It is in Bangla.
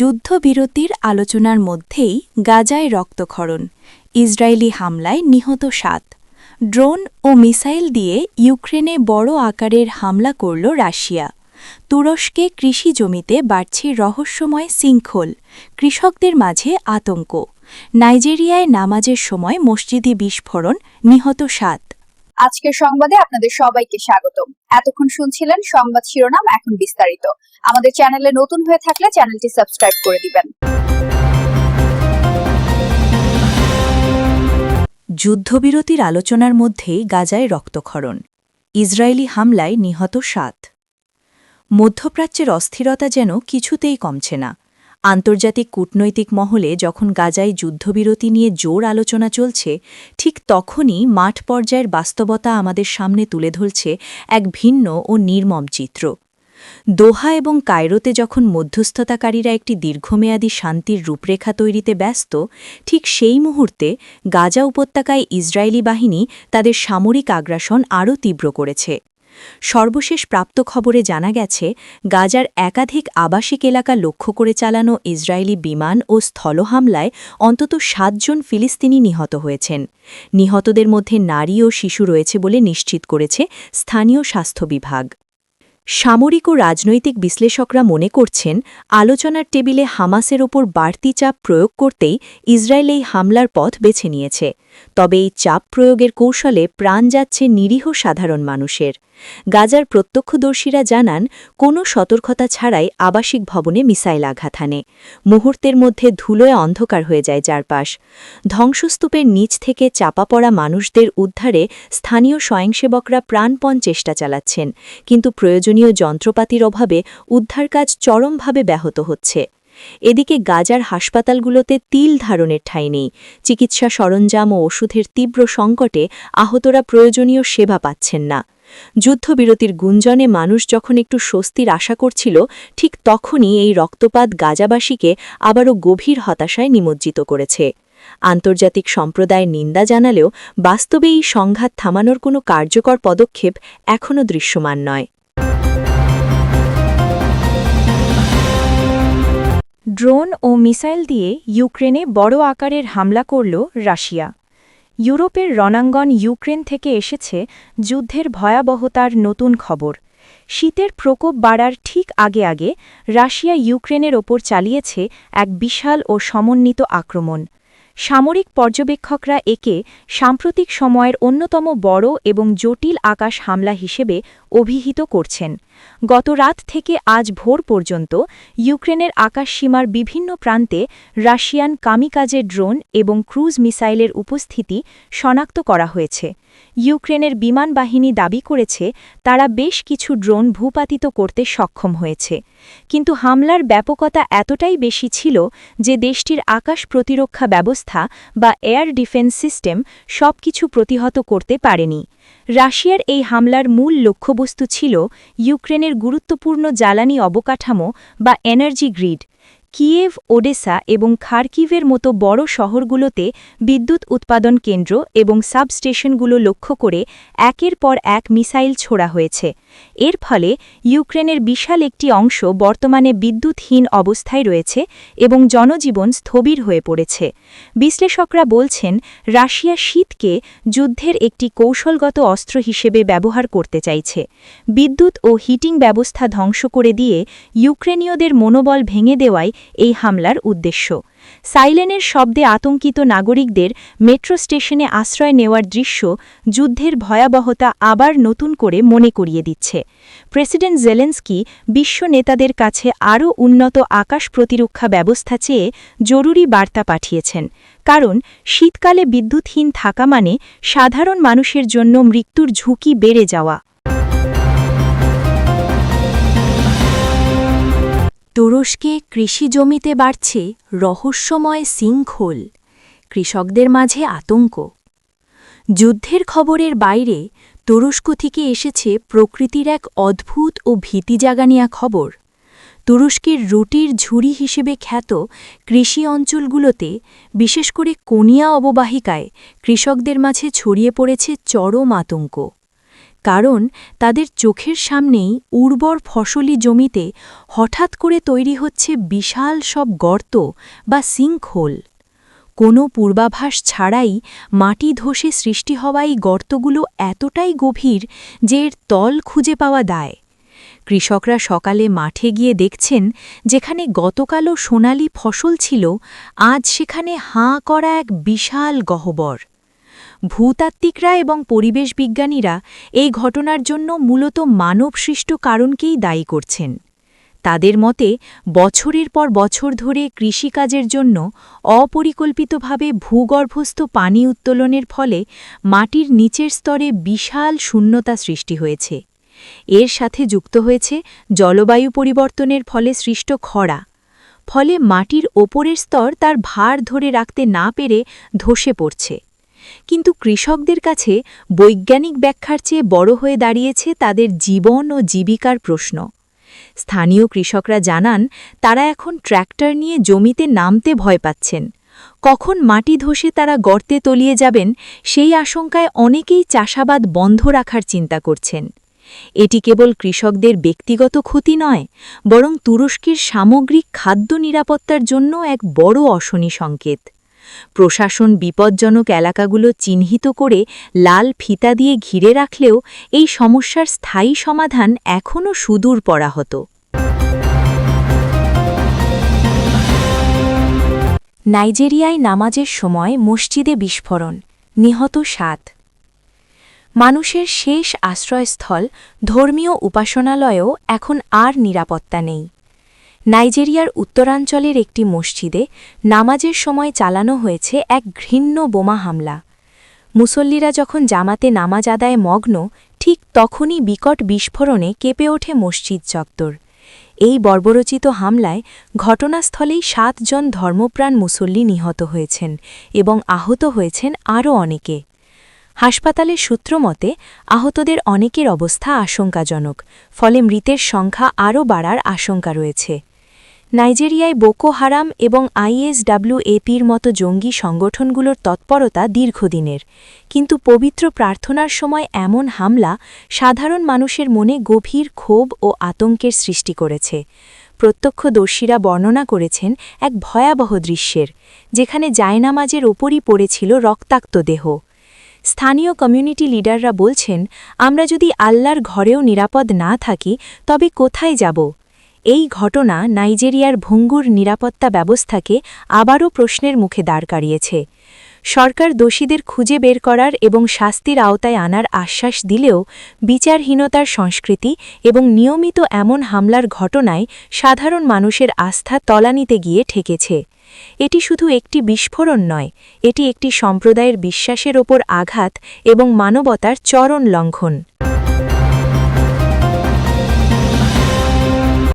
যুদ্ধবিরতির আলোচনার মধ্যেই গাজায় রক্তক্ষরণ, ইসরায়েলি হামলায় নিহত ৭। ড্রোন ও মিসাইল দিয়ে ইউক্রেনে বড় আকারের হামলা করল রাশিয়া। তুরস্কে কৃষি জমিতে বাড়ছে রহস্যময় শৃঙ্খল, কৃষকদের মাঝে আতঙ্ক। নাইজেরিয়ায় নামাজের সময় মসজিদে বিস্ফোরণ, নিহত ৭। আজকের সংবাদে আপনাদের সবাইকে স্বাগতম। এতক্ষণ শুনছিলেন সংবাদ শিরোনাম, এখন বিস্তারিত। আমাদের চ্যানেলে নতুন হয়ে থাকলে চ্যানেলটি সাবস্ক্রাইব করে দিবেন। যুদ্ধবিরতির আলোচনার মধ্যেই গাজায় রক্তক্ষরণ, ইসরায়েলি হামলায় নিহত ৭। মধ্যপ্রাচ্যের অস্থিরতা যেন কিছুতেই কমছে না। আন্তর্জাতিক কূটনৈতিক মহলে যখন গাজায় যুদ্ধবিরতি নিয়ে জোর আলোচনা চলছে, ঠিক তখনই মাঠ পর্যায়ের বাস্তবতা আমাদের সামনে তুলে ধরছে এক ভিন্ন ও নির্মম চিত্র। দোহা এবং কায়রোতে যখন মধ্যস্থতাকারীরা একটি দীর্ঘমেয়াদী শান্তির রূপরেখা তৈরিতে ব্যস্ত, ঠিক সেই মুহূর্তে গাজা উপত্যকায় ইসরায়েলি বাহিনী তাদের সামরিক আগ্রাসন আরও তীব্র করেছে। সর্বশেষ প্রাপ্ত খবরে জানা গেছে, গাজার একাধিক আবাসিক এলাকা লক্ষ্য করে চালানো ইসরায়েলি বিমান ও স্থল হামলায় অন্তত ৭ জন ফিলিস্তিনি নিহত হয়েছেন। নিহতদের মধ্যে নারী ও শিশু রয়েছে বলে নিশ্চিত করেছে স্থানীয় স্বাস্থ্য বিভাগ। সামরিক ও রাজনৈতিক বিশ্লেষকরা মনে করছেন, আলোচনার টেবিলে হামাসের ওপর বাড়তি চাপ প্রয়োগ করতেই ইসরায়েল এই হামলার পথ বেছে নিয়েছে। তবে এই চাপ প্রয়োগের কৌশলে প্রাণ যাচ্ছে নিরীহ সাধারণ মানুষের। গাজার প্রত্যক্ষদর্শীরা জানান, কোনো সতর্কতা ছাড়াই আবাসিক ভবনে মিসাইল আঘাত হানে। মুহূর্তের মধ্যে ধুলোয় অন্ধকার হয়ে যায় চারপাশ। ধ্বংসস্তূপের নিচ থেকে চাপা পড়া মানুষদের উদ্ধারে স্থানীয় স্বয়ংসেবকরা প্রাণপণ চেষ্টা চালাচ্ছেন, কিন্তু প্রয়োজনীয় যন্ত্রপাতির অভাবে উদ্ধার কাজ চরমভাবে ব্যাহত হচ্ছে। এদিকে গাজার হাসপাতালগুলোতে তিল ধারণের ঠাঁই নেই। চিকিৎসা সরঞ্জাম ও ওষুধের তীব্র সংকটে আহতরা প্রয়োজনীয় সেবা পাচ্ছেন না। যুদ্ধবিরতির গুঞ্জনে মানুষ যখন একটু স্বস্তির আশা করছিল, ঠিক তখনই এই রক্তপাত গাজাবাসীকে আবারও গভীর হতাশায় নিমজ্জিত করেছে। আন্তর্জাতিক সম্প্রদায় নিন্দা জানালেও বাস্তবে এই সংঘাত থামানোর কোনো কার্যকর পদক্ষেপ এখনও দৃশ্যমান নয়। ড্রোন ও মিসাইল দিয়ে ইউক্রেনে বড় আকারের হামলা করল রাশিয়া। ইউরোপের রণাঙ্গন ইউক্রেন থেকে এসেছে যুদ্ধের ভয়াবহতার নতুন খবর। শীতের প্রকোপ বাড়ার ঠিক আগে আগে রাশিয়া ইউক্রেনের ওপর চালিয়েছে এক বিশাল ও সমন্বিত আক্রমণ। সামরিক পর্যবেক্ষকরা একে সাম্প্রতিক সময়ের অন্যতম বড় এবং জটিল আকাশ হামলা হিসেবে অভিহিত করছেন। গত রাত থেকে আজ ভোর পর্যন্ত ইউক্রেনের আকাশসীমার বিভিন্ন প্রান্তে রাশিয়ান কামিকাজে ড্রোন এবং ক্রুজ মিসাইলের উপস্থিতি শনাক্ত করা হয়েছে। ইউক্রেনের বিমান বাহিনী দাবি করেছে, তারা বেশ কিছু ড্রোন ভূপাতিত করতে সক্ষম হয়েছে। কিন্তু হামলার ব্যাপকতা এতটাই বেশি ছিল যে দেশটির আকাশ প্রতিরক্ষা ব্যবস্থা বা এয়ার ডিফেন্স সিস্টেম সবকিছু প্রতিহত করতে পারেনি। রাশিয়ার এই হামলার মূল লক্ষ্যবস্তু ছিল ইউক্রেনের গুরুত্বপূর্ণ জ্বালানি অবকাঠামো বা এনার্জি গ্রিড। কিয়েভ, ওডেসা এবং খার্কিভের মতো বড় শহরগুলোতে বিদ্যুৎ উৎপাদন কেন্দ্র এবং সাবস্টেশনগুলো লক্ষ্য করে একের পর এক মিসাইল ছোড়া হয়েছে। এর ফলে ইউক্রেনের বিশাল একটি অংশ বর্তমানে বিদ্যুৎহীন অবস্থায় রয়েছে এবং জনজীবন স্থবির হয়ে পড়েছে। বিশ্লেষকরা বলছেন, রাশিয়া শীতকে যুদ্ধের একটি কৌশলগত অস্ত্র হিসেবে ব্যবহার করতে চাইছে। বিদ্যুৎ ও হিটিং ব্যবস্থা ধ্বংস করে দিয়ে ইউক্রেনীয়দের মনোবল ভেঙে দেওয়াই এই হামলার উদ্দেশ্য। সাইলেনের শব্দে আতঙ্কিত নাগরিকদের মেট্রো স্টেশনে আশ্রয় নেওয়ার দৃশ্য যুদ্ধের ভয়াবহতা আবার নতুন করে মনে করিয়ে দিচ্ছে। প্রেসিডেন্ট জেলেন্সকি বিশ্ব নেতাদের কাছে আরও উন্নত আকাশ প্রতিরক্ষা ব্যবস্থা চেয়ে জরুরি বার্তা পাঠিয়েছেন, কারণ শীতকালে বিদ্যুৎহীন থাকা মানে সাধারণ মানুষের জন্য মৃত্যুর ঝুঁকি বেড়ে যাওয়া। তুরস্কে কৃষি জমিতে বাড়ছে রহস্যময় শৃঙ্খল, কৃষকদের মাঝে আতঙ্ক। যুদ্ধের খবরের বাইরে তুরস্ক থেকে এসেছে প্রকৃতির এক অদ্ভুত ও ভীতিজাগানিয়া খবর। তুরস্কের রুটির ঝুড়ি হিসেবে খ্যাত কৃষি অঞ্চলগুলোতে, বিশেষ করে কোনিয়া অববাহিকায় কৃষকদের মাঝে ছড়িয়ে পড়েছে চরম আতঙ্ক। কারণ তাদের চোখের সামনেই উর্বর ফসলি জমিতে হঠাৎ করে তৈরি হচ্ছে বিশাল সব গর্ত বা সিঙ্কহোল। কোনো পূর্বাভাস ছাড়াই মাটি ধসে সৃষ্টি হওয়া এই গর্তগুলো এতটাই গভীর যে এর তল খুঁজে পাওয়া দায়। কৃষকরা সকালে মাঠে গিয়ে দেখছেন যেখানে গতকালও সোনালি ফসল ছিল, আজ সেখানে হাঁ করা এক বিশাল গহ্বর। ভূতাত্ত্বিকরা এবং পরিবেশ বিজ্ঞানীরা এই ঘটনার জন্য মূলত মানবসৃষ্ট কারণকেই দায়ী করছেন। তাদের মতে বছরের পর বছর ধরে কৃষিকাজের জন্য অপরিকল্পিতভাবে ভূগর্ভস্থ পানি উত্তোলনের ফলে মাটির নিচের স্তরে বিশাল শূন্যতা সৃষ্টি হয়েছে। এর সাথে যুক্ত হয়েছে জলবায়ু পরিবর্তনের ফলে সৃষ্ট খরা। ফলে মাটির ওপরের স্তর তার ভার ধরে রাখতে না পেরে ধসে পড়ছে। কিন্তু কৃষকদের কাছে বৈজ্ঞানিক ব্যাখ্যার চেয়ে বড় হয়ে দাঁড়িয়েছে তাদের জীবন ও জীবিকার প্রশ্ন। স্থানীয় কৃষকরা জানান তারা এখন ট্র্যাক্টর নিয়ে জমিতে নামতে ভয় পাচ্ছেন। কখন মাটি ধসে তারা গর্তে তলিয়ে যাবেন সেই আশঙ্কায় অনেকেই চাষাবাদ বন্ধ রাখার চিন্তা করছেন। এটি কেবল কৃষকদের ব্যক্তিগত ক্ষতি নয়, বরং তুরস্কের সামগ্রিক খাদ্য নিরাপত্তার জন্য এক বড় অশনি সংকেত। প্রশাসন বিপজ্জনক এলাকাগুলো চিহ্নিত করে লাল ফিতা দিয়ে ঘিরে রাখলেও এই সমস্যার স্থায়ী সমাধান এখনও সুদূর পরাহত। নাইজেরিয়ায় নামাজের সময় মসজিদে বিস্ফোরণ, নিহত 7। মানুষের শেষ আশ্রয়স্থল ধর্মীয় উপাসনালয়েও এখন আর নিরাপত্তা নেই। নাইজেরিয়ার উত্তরাঞ্চলের একটি মসজিদে নামাজের সময় চালানো হয়েছে এক ঘৃণ্য বোমা হামলা। মুসল্লিরা যখন জামাতে নামাজ আদায়ে মগ্ন, ঠিক তখনই বিকট বিস্ফোরণে কেঁপে ওঠে মসজিদ চত্বর। এই বর্বরচিত হামলায় ঘটনাস্থলেই 7 জন ধর্মপ্রাণ মুসল্লি নিহত হয়েছেন এবং আহত হয়েছেন আরও অনেকে। হাসপাতালের সূত্র মতে আহতদের অনেকের অবস্থা আশঙ্কাজনক, ফলে মৃতের সংখ্যা আরও বাড়ার আশঙ্কা রয়েছে। নাইজেরিয়ায় বোকো হারাম এবং আইএসডব্লিউএপির মতো জঙ্গি সংগঠনগুলোর তৎপরতা দীর্ঘদিনের, কিন্তু পবিত্র প্রার্থনার সময় এমন হামলা সাধারণ মানুষের মনে গভীর ক্ষোভ ও আতঙ্কের সৃষ্টি করেছে। প্রত্যক্ষদর্শীরা বর্ণনা করেছেন এক ভয়াবহ দৃশ্যের, যেখানে জায়নামাজের ওপরই পড়েছিল রক্তাক্ত দেহ। স্থানীয় কমিউনিটি লিডাররা বলছেন, আমরা যদি আল্লাহর ঘরেও নিরাপদ না থাকি তবে কোথায় যাব? এই ঘটনা নাইজেরিয়ার ভঙ্গুর নিরাপত্তা ব্যবস্থাকে আবারও প্রশ্নের মুখে দাঁড় করিয়েছে। সরকার দোষীদের খুঁজে বের করার এবং শাস্তির আওতায় আনার আশ্বাস দিলেও বিচারহীনতার সংস্কৃতি এবং নিয়মিত এমন হামলার ঘটনায় সাধারণ মানুষের আস্থা তলানিতে গিয়ে ঠেকেছে। এটি শুধু একটি বিস্ফোরণ নয়, এটি একটি সম্প্রদায়ের বিশ্বাসের ওপর আঘাত এবং মানবতার চরম লঙ্ঘন।